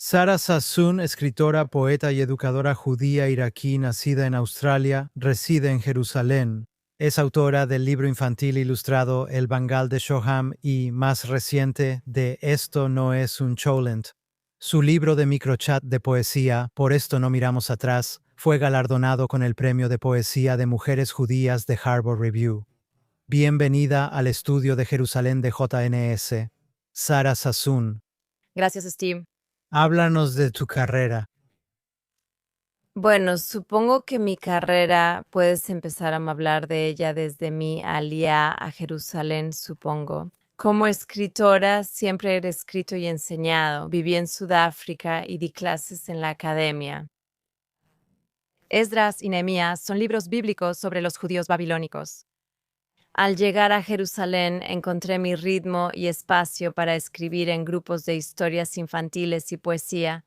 Sara Sassoon, escritora, poeta y educadora judía iraquí nacida en Australia, reside en Jerusalén. Es autora del libro infantil ilustrado El Bangal de Shoham y, más reciente, de Esto no es un cholent. Su libro de microchat de poesía, Por esto no miramos atrás, fue galardonado con el Premio de Poesía de Mujeres Judías de Harvard Review. Bienvenida al estudio de Jerusalén de JNS. Sara Sassoon, Gracias, Steve. háblanos de tu carrera. Bueno, supongo que mi carrera puedes empezar a hablar de ella desde mi alía a Jerusalén, supongo. Como escritora, siempre he escrito y enseñado. Viví en Sudáfrica y di clases en la academia. Esdras y Nehemías son libros bíblicos sobre los judíos babilónicos. Al llegar a Jerusalén, encontré mi ritmo y espacio para escribir en grupos de historias infantiles y poesía.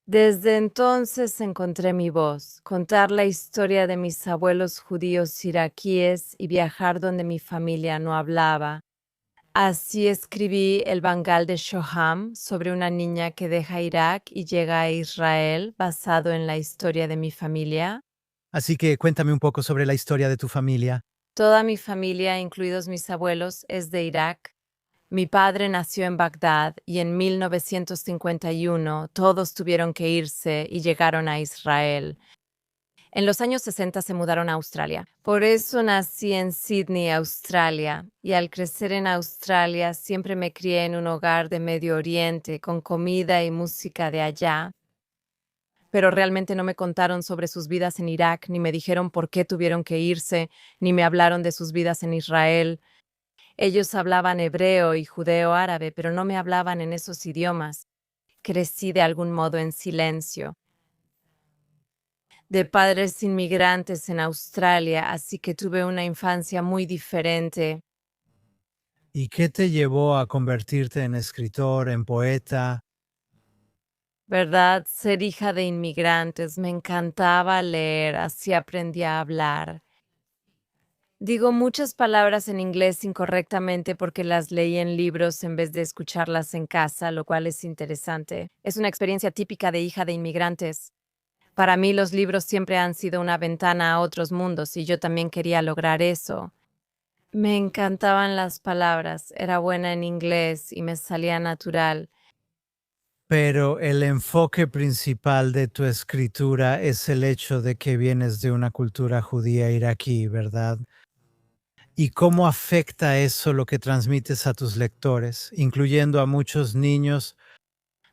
Desde entonces encontré mi voz, contar la historia de mis abuelos judíos iraquíes y viajar donde mi familia no hablaba. Así escribí El Bangal de Shoham sobre una niña que deja Irak y llega a Israel, basado en la historia de mi familia. Así que cuéntame un poco sobre la historia de tu familia. Toda mi familia, incluidos mis abuelos, es de Irak. Mi padre nació en Bagdad y en 1951 todos tuvieron que irse y llegaron a Israel. En los años 60 se mudaron a Australia. Por eso nací en Sydney, Australia, y al crecer en Australia siempre me crié en un hogar de Medio Oriente, con comida y música de allá. Pero realmente no me contaron sobre sus vidas en Irak, ni me dijeron por qué tuvieron que irse, ni me hablaron de sus vidas en Israel. Ellos hablaban hebreo y judeo-árabe, pero no me hablaban en esos idiomas. Crecí de algún modo en silencio. De padres inmigrantes en Australia, así que tuve una infancia muy diferente. ¿Y qué te llevó a convertirte en escritor, en poeta? ¿Verdad? Ser hija de inmigrantes, me encantaba leer, así aprendí a hablar. Digo muchas palabras en inglés incorrectamente porque las leí en libros en vez de escucharlas en casa, lo cual es interesante. Es una experiencia típica de hija de inmigrantes. Para mí los libros siempre han sido una ventana a otros mundos y yo también quería lograr eso. Me encantaban las palabras, era buena en inglés y me salía natural. Pero el enfoque principal de tu escritura es el hecho de que vienes de una cultura judía iraquí, ¿verdad? ¿Y cómo afecta eso lo que transmites a tus lectores, incluyendo a muchos niños?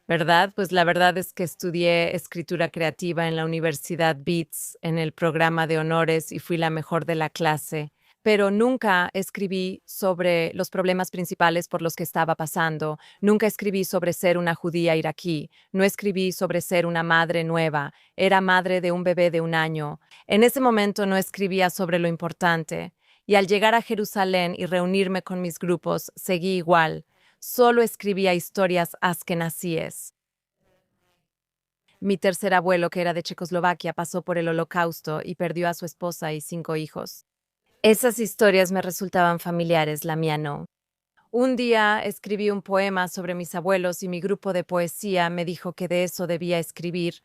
¿Verdad? Pues la verdad es que estudié escritura creativa en la Universidad Beats, en el programa de honores y fui la mejor de la clase, pero nunca escribí sobre los problemas principales por los que estaba pasando, nunca escribí sobre ser una judía iraquí, no escribí sobre ser una madre nueva, era madre de un bebé de 1 año. En ese momento no escribía sobre lo importante, y al llegar a Jerusalén y reunirme con mis grupos, seguí igual. Solo escribía historias askenazíes. Mi tercer abuelo, que era de Checoslovaquia, pasó por el Holocausto y perdió a su esposa y 5 hijos. Esas historias me resultaban familiares, la mía no. Un día escribí un poema sobre mis abuelos y mi grupo de poesía me dijo que de eso debía escribir.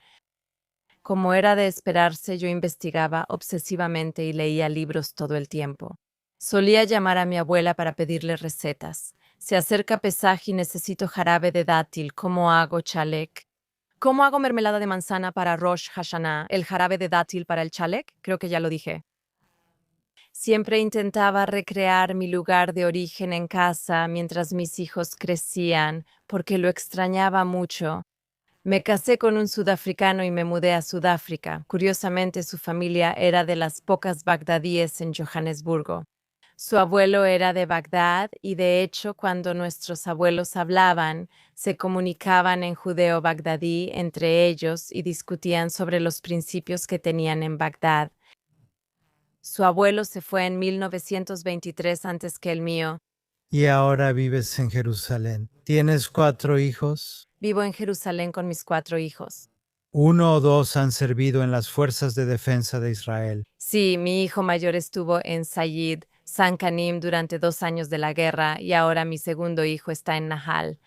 Como era de esperarse, yo investigaba obsesivamente y leía libros todo el tiempo. Solía llamar a mi abuela para pedirle recetas. Se acerca Pesaj y necesito jarabe de dátil. ¿Cómo hago chalek? ¿Cómo hago mermelada de manzana para Rosh Hashanah? ¿El jarabe de dátil para el chalek? Creo que ya lo dije. Siempre intentaba recrear mi lugar de origen en casa mientras mis hijos crecían, porque lo extrañaba mucho. Me casé con un sudafricano y me mudé a Sudáfrica. Curiosamente, su familia era de las pocas bagdadíes en Johannesburgo. Su abuelo era de Bagdad y, de hecho, cuando nuestros abuelos hablaban, se comunicaban en judeo bagdadí entre ellos y discutían sobre los principios que tenían en Bagdad. Su abuelo se fue en 1923 antes que el mío. Y ahora vives en Jerusalén. ¿Tienes 4 hijos? Vivo en Jerusalén con mis 4 hijos. Uno o dos han servido en las fuerzas de defensa de Israel. Sí, mi hijo mayor estuvo en Sayid, San Canim durante 2 años de la guerra y ahora mi segundo hijo está en Nahal.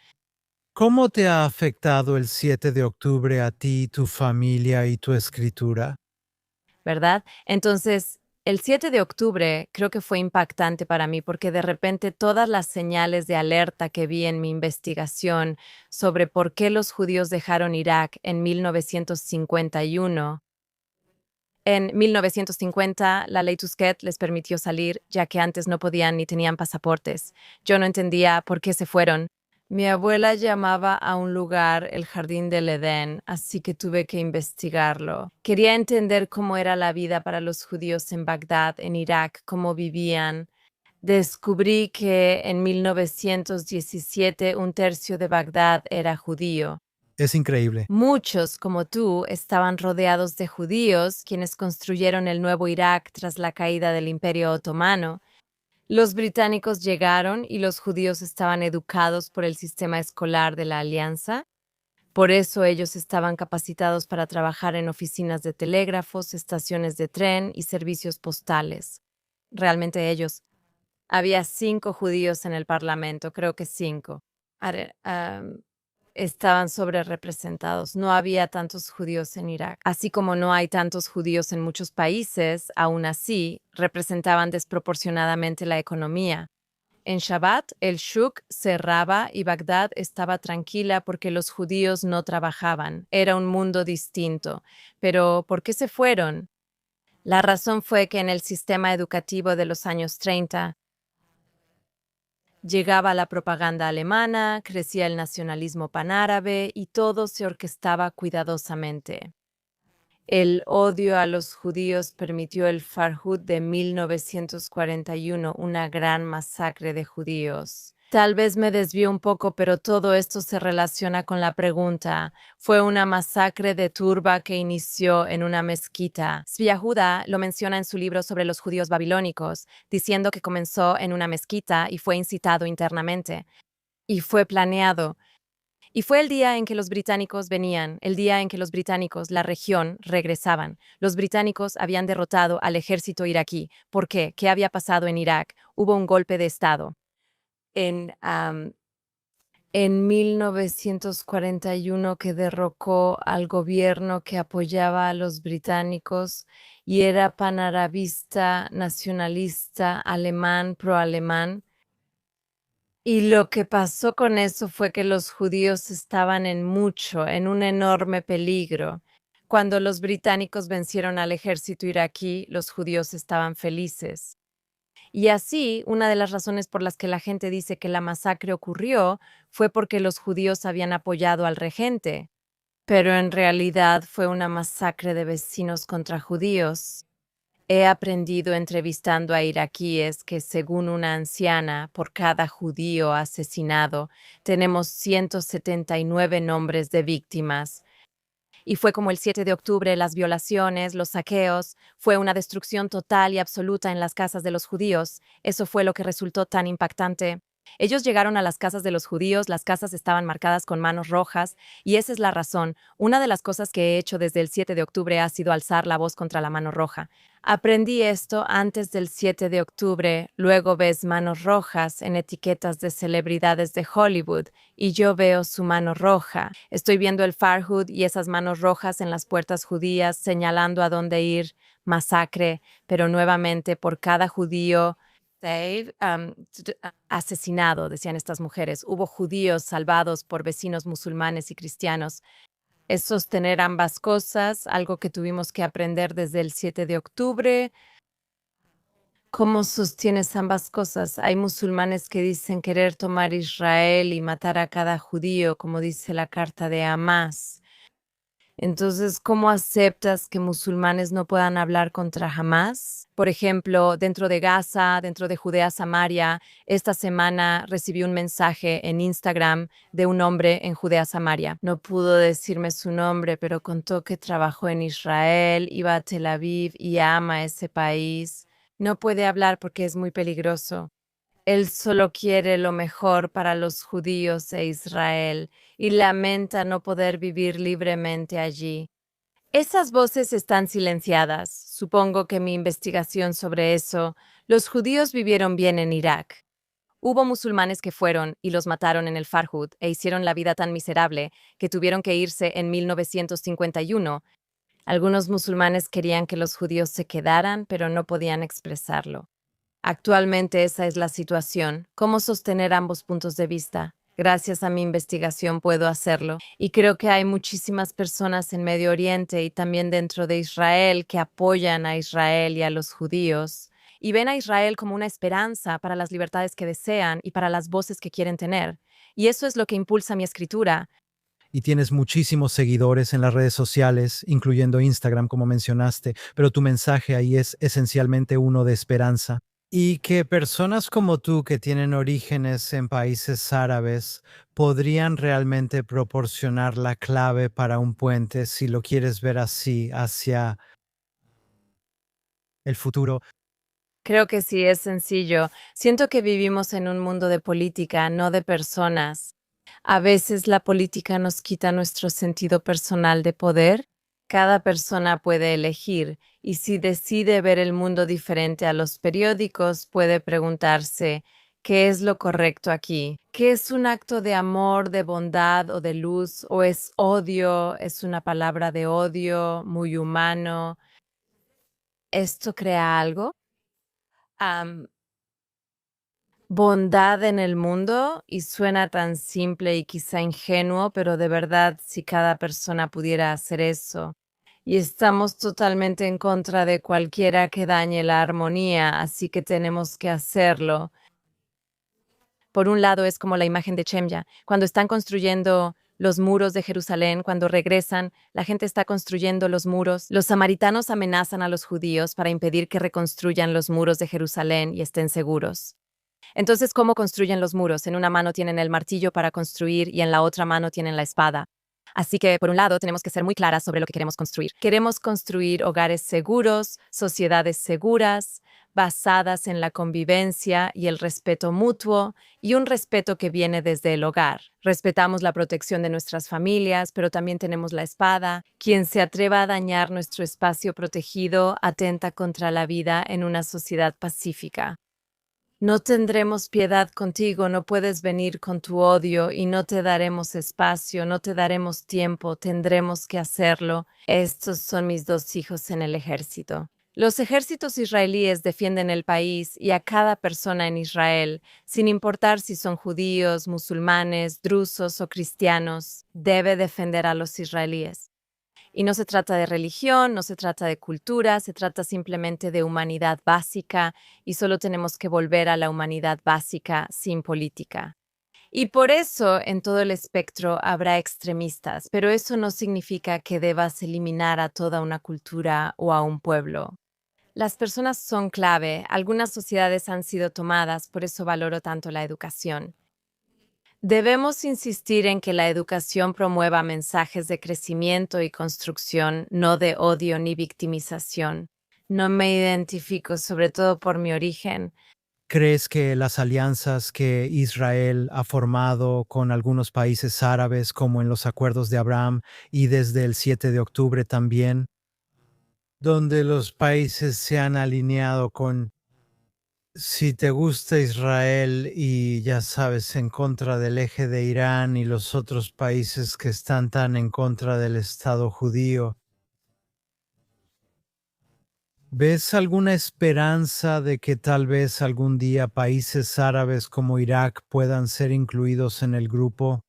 ¿Cómo te ha afectado el 7 de octubre a ti, tu familia y tu escritura? ¿Verdad? Entonces, el 7 de octubre creo que fue impactante para mí porque de repente todas las señales de alerta que vi en mi investigación sobre por qué los judíos dejaron Irak en 1951. En 1950, la ley Tusquet les permitió salir, ya que antes no podían ni tenían pasaportes. Yo no entendía por qué se fueron. Mi abuela llamaba a un lugar el Jardín del Edén, así que tuve que investigarlo. Quería entender cómo era la vida para los judíos en Bagdad, en Irak, cómo vivían. Descubrí que en 1917 un tercio de Bagdad era judío. Es increíble. Muchos, como tú, estaban rodeados de judíos, quienes construyeron el nuevo Irak tras la caída del Imperio Otomano. Los británicos llegaron y los judíos estaban educados por el sistema escolar de la Alianza. Por eso ellos estaban capacitados para trabajar en oficinas de telégrafos, estaciones de tren y servicios postales. Realmente ellos. Había 5 judíos en el Parlamento, creo que 5. Estaban sobrerepresentados. No había tantos judíos en Irak. Así como no hay tantos judíos en muchos países, aún así, representaban desproporcionadamente la economía. En Shabbat, el shuk cerraba y Bagdad estaba tranquila porque los judíos no trabajaban. Era un mundo distinto. Pero, ¿por qué se fueron? La razón fue que en el sistema educativo de los años 30, llegaba la propaganda alemana, crecía el nacionalismo panárabe y todo se orquestaba cuidadosamente. El odio a los judíos permitió el Farhud de 1941, una gran masacre de judíos. Tal vez me desvío un poco, pero todo esto se relaciona con la pregunta. Fue una masacre de turba que inició en una mezquita. Tzvi Yehuda lo menciona en su libro sobre los judíos babilónicos, diciendo que comenzó en una mezquita y fue incitado internamente. Y fue planeado. Y fue el día en que los británicos venían, el día en que los británicos, la región, regresaban. Los británicos habían derrotado al ejército iraquí. ¿Por qué? ¿Qué había pasado en Irak? Hubo un golpe de Estado. En 1941 que derrocó al gobierno que apoyaba a los británicos y era panarabista, nacionalista, alemán, proalemán. Y lo que pasó con eso fue que los judíos estaban en un enorme peligro. Cuando los británicos vencieron al ejército iraquí, los judíos estaban felices. Y así, una de las razones por las que la gente dice que la masacre ocurrió fue porque los judíos habían apoyado al regente. Pero en realidad fue una masacre de vecinos contra judíos. He aprendido entrevistando a iraquíes que, según una anciana, por cada judío asesinado, tenemos 179 nombres de víctimas. Y fue como el 7 de octubre, las violaciones, los saqueos, fue una destrucción total y absoluta en las casas de los judíos. Eso fue lo que resultó tan impactante. Ellos llegaron a las casas de los judíos, las casas estaban marcadas con manos rojas, y esa es la razón. Una de las cosas que he hecho desde el 7 de octubre ha sido alzar la voz contra la mano roja. Aprendí esto antes del 7 de octubre, luego ves manos rojas en etiquetas de celebridades de Hollywood, y yo veo su mano roja. Estoy viendo el Farhud y esas manos rojas en las puertas judías señalando a dónde ir, masacre, pero nuevamente por cada judío asesinado, decían estas mujeres. Hubo judíos salvados por vecinos musulmanes y cristianos. Es sostener ambas cosas, algo que tuvimos que aprender desde el 7 de octubre. ¿Cómo sostienes ambas cosas? Hay musulmanes que dicen querer tomar Israel y matar a cada judío, como dice la carta de Hamás. Entonces, ¿cómo aceptas que musulmanes no puedan hablar contra Hamás? Por ejemplo, dentro de Gaza, dentro de Judea Samaria, esta semana recibí un mensaje en Instagram de un hombre en Judea Samaria. No pudo decirme su nombre, pero contó que trabajó en Israel, iba a Tel Aviv y ama ese país. No puede hablar porque es muy peligroso. Él solo quiere lo mejor para los judíos e Israel y lamenta no poder vivir libremente allí. Esas voces están silenciadas. Supongo que mi investigación sobre eso, los judíos vivieron bien en Irak. Hubo musulmanes que fueron y los mataron en el Farhud e hicieron la vida tan miserable que tuvieron que irse en 1951. Algunos musulmanes querían que los judíos se quedaran, pero no podían expresarlo. Actualmente esa es la situación. ¿Cómo sostener ambos puntos de vista? Gracias a mi investigación puedo hacerlo. Y creo que hay muchísimas personas en Medio Oriente y también dentro de Israel que apoyan a Israel y a los judíos y ven a Israel como una esperanza para las libertades que desean y para las voces que quieren tener. Y eso es lo que impulsa mi escritura. Y tienes muchísimos seguidores en las redes sociales, incluyendo Instagram, como mencionaste, pero tu mensaje ahí es esencialmente uno de esperanza. Y que personas como tú que tienen orígenes en países árabes podrían realmente proporcionar la clave para un puente, si lo quieres ver así, hacia el futuro. Creo que sí es sencillo. Siento que vivimos en un mundo de política, no de personas. A veces la política nos quita nuestro sentido personal de poder. Cada persona puede elegir y si decide ver el mundo diferente a los periódicos, puede preguntarse, ¿qué es lo correcto aquí? ¿Qué es un acto de amor, de bondad o de luz? ¿O es odio? ¿Es una palabra de odio muy humano? ¿Esto crea algo? Am, Bondad en el mundo y suena tan simple y quizá ingenuo, pero de verdad si cada persona pudiera hacer eso. Y estamos totalmente en contra de cualquiera que dañe la armonía, así que tenemos que hacerlo. Por un lado es como la imagen de Chemya, cuando están construyendo los muros de Jerusalén, cuando regresan, la gente está construyendo los muros. Los samaritanos amenazan a los judíos para impedir que reconstruyan los muros de Jerusalén y estén seguros. Entonces, ¿cómo construyen los muros? En una mano tienen el martillo para construir y en la otra mano tienen la espada. Así que, por un lado, tenemos que ser muy claras sobre lo que queremos construir. Queremos construir hogares seguros, sociedades seguras, basadas en la convivencia y el respeto mutuo, y un respeto que viene desde el hogar. Respetamos la protección de nuestras familias, pero también tenemos la espada. Quien se atreva a dañar nuestro espacio protegido atenta contra la vida en una sociedad pacífica. No tendremos piedad contigo, no puedes venir con tu odio y no te daremos espacio, no te daremos tiempo, tendremos que hacerlo. Estos son mis 2 hijos en el ejército. Los ejércitos israelíes defienden el país y a cada persona en Israel, sin importar si son judíos, musulmanes, drusos o cristianos, debe defender a los israelíes. Y no se trata de religión, no se trata de cultura, se trata simplemente de humanidad básica y solo tenemos que volver a la humanidad básica sin política. Y por eso en todo el espectro habrá extremistas, pero eso no significa que debas eliminar a toda una cultura o a un pueblo. Las personas son clave, algunas sociedades han sido tomadas, por eso valoro tanto la educación. Debemos insistir en que la educación promueva mensajes de crecimiento y construcción, no de odio ni victimización. No me identifico, sobre todo por mi origen. ¿Crees que las alianzas que Israel ha formado con algunos países árabes, como en los acuerdos de Abraham y desde el 7 de octubre también, donde los países se han alineado con, si te gusta Israel y ya sabes, en contra del eje de Irán y los otros países que están tan en contra del Estado judío? ¿Ves alguna esperanza de que tal vez algún día países árabes como Irak puedan ser incluidos en el grupo?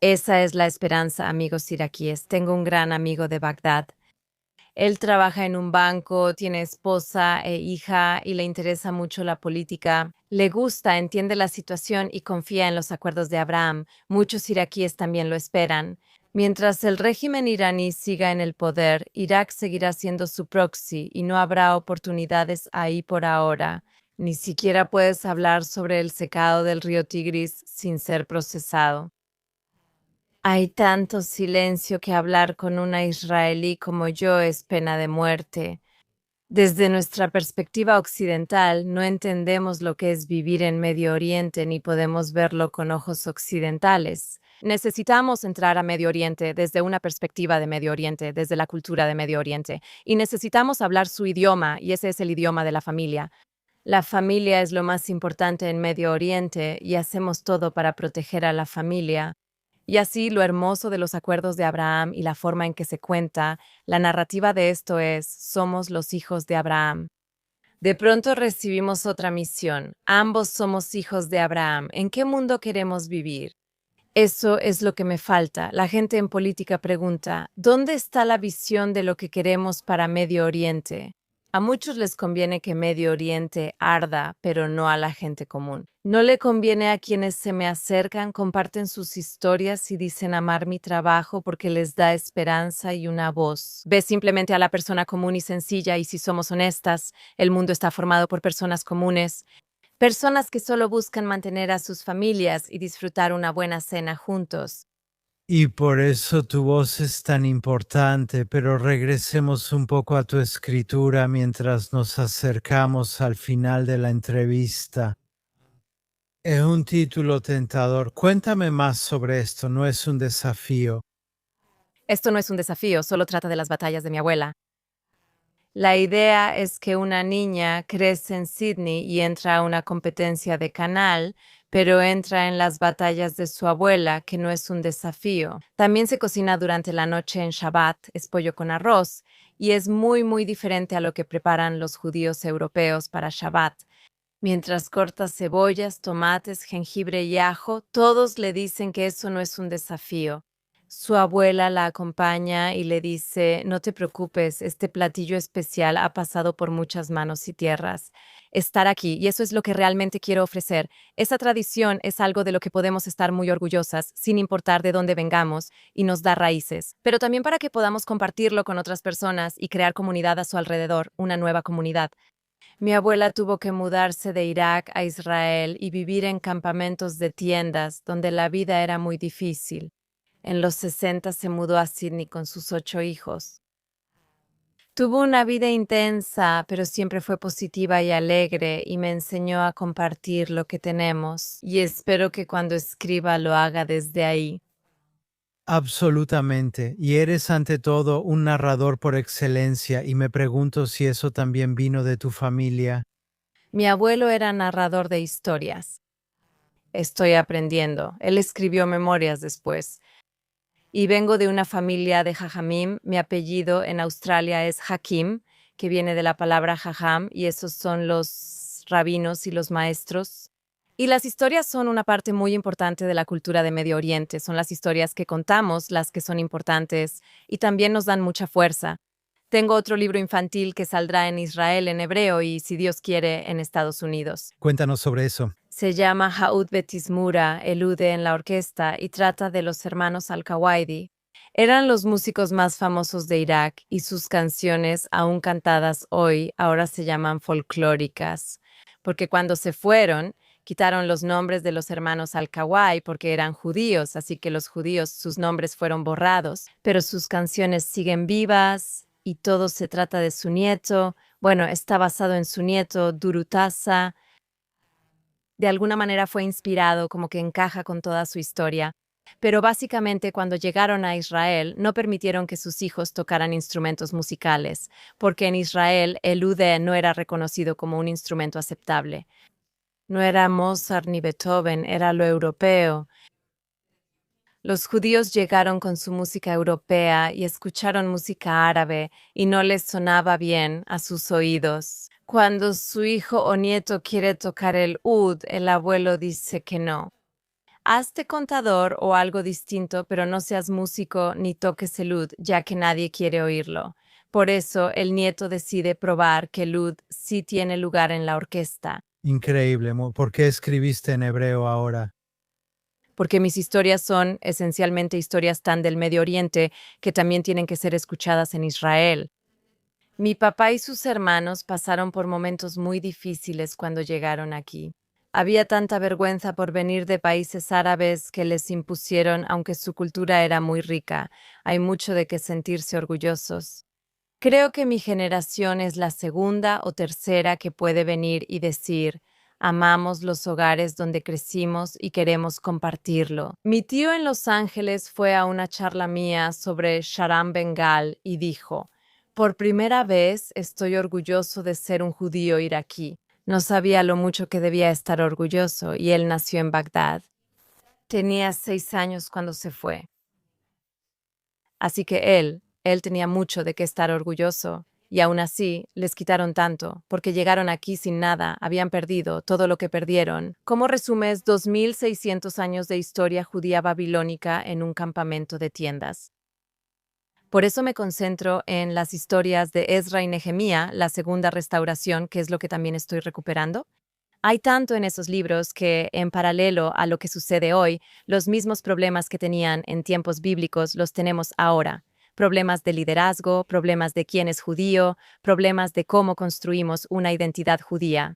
Esa es la esperanza, amigos iraquíes. Tengo un gran amigo de Bagdad. Él trabaja en un banco, tiene esposa e hija y le interesa mucho la política. Le gusta, entiende la situación y confía en los acuerdos de Abraham. Muchos iraquíes también lo esperan. Mientras el régimen iraní siga en el poder, Irak seguirá siendo su proxy y no habrá oportunidades ahí por ahora. Ni siquiera puedes hablar sobre el secado del río Tigris sin ser procesado. Hay tanto silencio que hablar con una israelí como yo es pena de muerte. Desde nuestra perspectiva occidental, no entendemos lo que es vivir en Medio Oriente ni podemos verlo con ojos occidentales. Necesitamos entrar a Medio Oriente desde una perspectiva de Medio Oriente, desde la cultura de Medio Oriente, y necesitamos hablar su idioma, y ese es el idioma de la familia. La familia es lo más importante en Medio Oriente y hacemos todo para proteger a la familia. Y así lo hermoso de los acuerdos de Abraham y la forma en que se cuenta, la narrativa de esto es, somos los hijos de Abraham. De pronto recibimos otra misión. Ambos somos hijos de Abraham. ¿En qué mundo queremos vivir? Eso es lo que me falta. La gente en política pregunta, ¿dónde está la visión de lo que queremos para Medio Oriente? A muchos les conviene que Medio Oriente arda, pero no a la gente común. No le conviene a quienes se me acercan, comparten sus historias y dicen amar mi trabajo porque les da esperanza y una voz. Ve simplemente a la persona común y sencilla y si somos honestas, el mundo está formado por personas comunes. Personas que solo buscan mantener a sus familias y disfrutar una buena cena juntos. Y por eso tu voz es tan importante, pero regresemos un poco a tu escritura mientras nos acercamos al final de la entrevista. Es un título tentador. Cuéntame más sobre esto, no es un desafío. Esto no es un desafío, solo trata de las batallas de mi abuela. La idea es que una niña crece en Sydney y entra a una competencia de canal, pero entra en las batallas de su abuela, que no es un desafío. También se cocina durante la noche en Shabbat, es pollo con arroz, y es muy diferente a lo que preparan los judíos europeos para Shabbat. Mientras corta cebollas, tomates, jengibre y ajo, todos le dicen que eso no es un desafío. Su abuela la acompaña y le dice, no te preocupes, este platillo especial ha pasado por muchas manos y tierras. Estar aquí, y eso es lo que realmente quiero ofrecer. Esa tradición es algo de lo que podemos estar muy orgullosas, sin importar de dónde vengamos, y nos da raíces. Pero también para que podamos compartirlo con otras personas y crear comunidad a su alrededor, una nueva comunidad. Mi abuela tuvo que mudarse de Irak a Israel y vivir en campamentos de tiendas, donde la vida era muy difícil. En los 60 se mudó a Sydney con sus 8 hijos. Tuvo una vida intensa, pero siempre fue positiva y alegre y me enseñó a compartir lo que tenemos. Y espero que cuando escriba lo haga desde ahí. Absolutamente. Y eres ante todo un narrador por excelencia y me pregunto si eso también vino de tu familia. Mi abuelo era narrador de historias. Estoy aprendiendo. Él escribió memorias después. Y vengo de una familia de Jajamim. Mi apellido en Australia es Hakim, que viene de la palabra Jajam, y esos son los rabinos y los maestros. Y las historias son una parte muy importante de la cultura de Medio Oriente. Son las historias que contamos las que son importantes y también nos dan mucha fuerza. Tengo otro libro infantil que saldrá en Israel en hebreo y, si Dios quiere, en Estados Unidos. Cuéntanos sobre eso. Se llama Haud Betismura, Elude en la orquesta, y trata de los hermanos Al-Kawaidi. Eran los músicos más famosos de Irak y sus canciones, aún cantadas hoy, ahora se llaman folclóricas, porque cuando se fueron, quitaron los nombres de los hermanos Al-Kawai porque eran judíos, así que los judíos sus nombres fueron borrados, pero sus canciones siguen vivas y todo se trata de su nieto. Bueno, está basado en su nieto, Durutasa. De alguna manera fue inspirado, como que encaja con toda su historia. Pero básicamente cuando llegaron a Israel no permitieron que sus hijos tocaran instrumentos musicales, porque en Israel el ude no era reconocido como un instrumento aceptable. No era Mozart ni Beethoven, era lo europeo. Los judíos llegaron con su música europea y escucharon música árabe y no les sonaba bien a sus oídos. Cuando su hijo o nieto quiere tocar el ud, el abuelo dice que no. Hazte contador o algo distinto, pero no seas músico ni toques el ud, ya que nadie quiere oírlo. Por eso el nieto decide probar que el ud sí tiene lugar en la orquesta. Increíble. ¿Por qué escribiste en hebreo ahora? Porque mis historias son esencialmente historias tan del Medio Oriente que también tienen que ser escuchadas en Israel. Mi papá y sus hermanos pasaron por momentos muy difíciles cuando llegaron aquí. Había tanta vergüenza por venir de países árabes que les impusieron, aunque su cultura era muy rica. Hay mucho de qué sentirse orgullosos. Creo que mi generación es la segunda o tercera que puede venir y decir, amamos los hogares donde crecimos y queremos compartirlo. Mi tío en Los Ángeles fue a una charla mía sobre Sharam Bengal y dijo, por primera vez estoy orgulloso de ser un judío iraquí. No sabía lo mucho que debía estar orgulloso y él nació en Bagdad. Tenía 6 años cuando se fue. Así que él tenía mucho de qué estar orgulloso. Y aún así, les quitaron tanto, porque llegaron aquí sin nada, habían perdido todo lo que perdieron. ¿Cómo resumes 2600 años de historia judía babilónica en un campamento de tiendas? Por eso me concentro en las historias de Ezra y Nehemía, la segunda restauración, que es lo que también estoy recuperando. Hay tanto en esos libros que, en paralelo a lo que sucede hoy, los mismos problemas que tenían en tiempos bíblicos los tenemos ahora. Problemas de liderazgo, problemas de quién es judío, problemas de cómo construimos una identidad judía.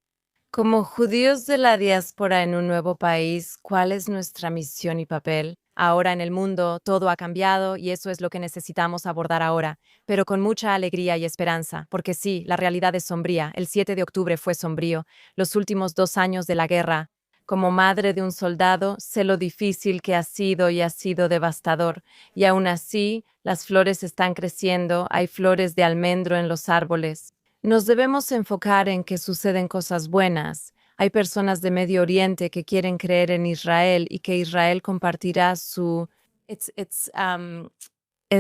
Como judíos de la diáspora en un nuevo país, ¿cuál es nuestra misión y papel? Ahora en el mundo todo ha cambiado y eso es lo que necesitamos abordar ahora, pero con mucha alegría y esperanza, porque sí, la realidad es sombría. El 7 de octubre fue sombrío. Los últimos 2 años de la guerra. Como madre de un soldado, sé lo difícil que ha sido y ha sido devastador. Y aún así, las flores están creciendo, hay flores de almendro en los árboles. Nos debemos enfocar en que suceden cosas buenas. Hay personas de Medio Oriente que quieren creer en Israel y que Israel compartirá su... es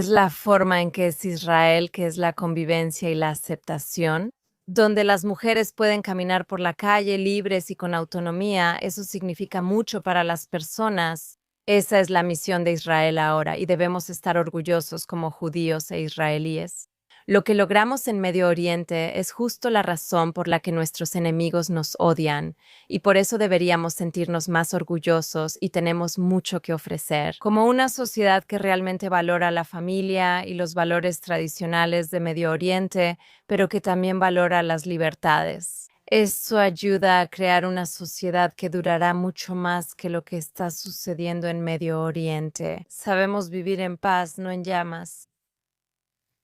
la forma en que es Israel, que es la convivencia y la aceptación, donde las mujeres pueden caminar por la calle libres y con autonomía. Eso significa mucho para las personas. Esa es la misión de Israel ahora y debemos estar orgullosos como judíos e israelíes. Lo que logramos en Medio Oriente es justo la razón por la que nuestros enemigos nos odian, y por eso deberíamos sentirnos más orgullosos y tenemos mucho que ofrecer. Como una sociedad que realmente valora la familia y los valores tradicionales de Medio Oriente, pero que también valora las libertades. Eso ayuda a crear una sociedad que durará mucho más que lo que está sucediendo en Medio Oriente. Sabemos vivir en paz, no en llamas.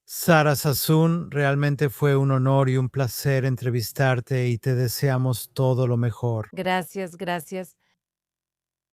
Sara Sassoon, realmente fue un honor y un placer entrevistarte y te deseamos todo lo mejor. Gracias, gracias.